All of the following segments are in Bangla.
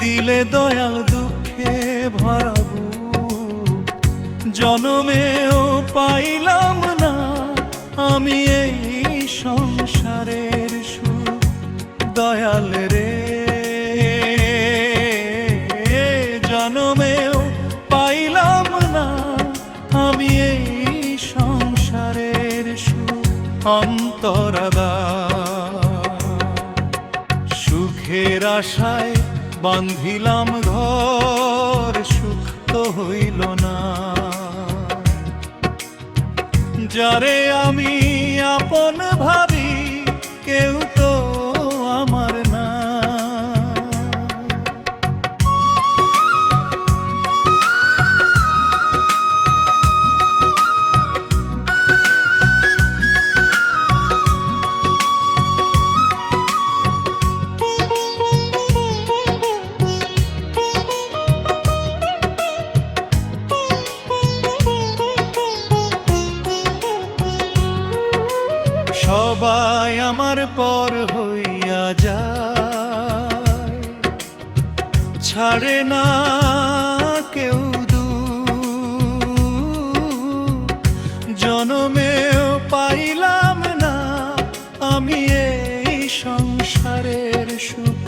দিলে দয়াল দুঃখে ভরাবু, জনমেও পাইলাম না আমি এই সংসারের সুখ। দয়াল রে, জনমেও পাইলাম না আমি এই সংসারের সুখ। অন্তরাদা সুখের আশায় বান্ধিলাম ঘর, সুখ তো হইল না। যারে আমি আপন ভাবি কেউ তো আমার না। সবাই আমার পর হইয়া যায়, ছাড়ে না কেউ দূর। জনমেও পাইলাম না আমি এই সংসারের সুখ।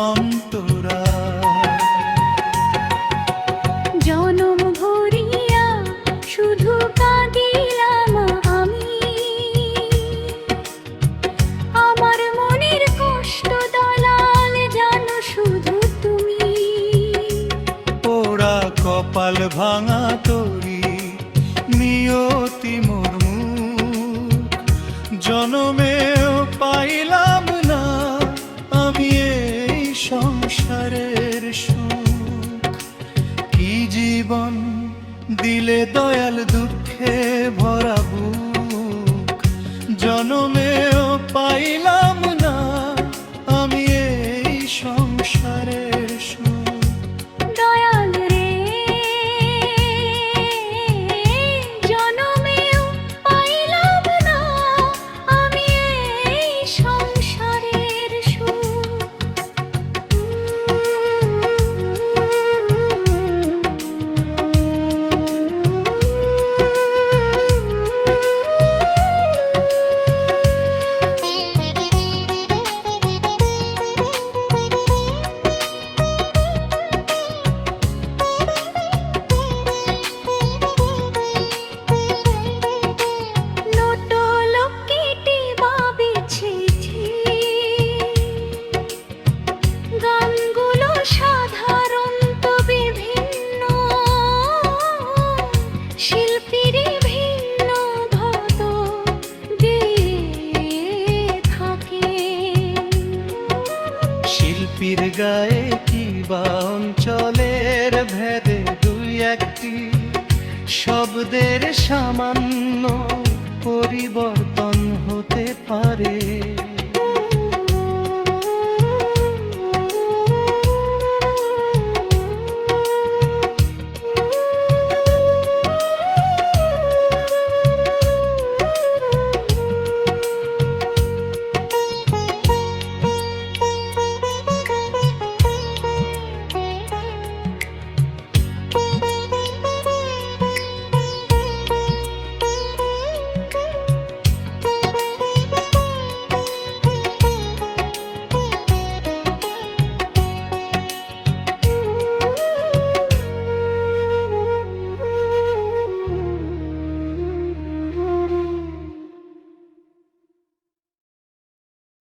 অন্তরা জনম ভরিয়া শুধু কাঁদিলাম আমি, আমার মনের কষ্ট দয়াল জানো শুধু তুমি। পোড়া কপাল ভাঙা তরি নিয়তি মোর মুখ। জনমেও পাইলাম না আমি এই সংসারের সুখ। কি জীবন দিলে দয়াল দুঃখে ভরা বুক। জনমেও পাইলাম না আমি এই সংসারের সুখ। দয়াল রে, জনমেও পাইলাম না আমি এই সংসারের সুখ। গানগুলো সাধারণত বিভিন্ন, শিল্পীর ভিন্ন ধত গেয়ে থাকে। শিল্পীর গায়ে কিবা অঞ্চলের ভেদে দুই একটি শব্দের সামান্য পরিবর্তন হতে পারে।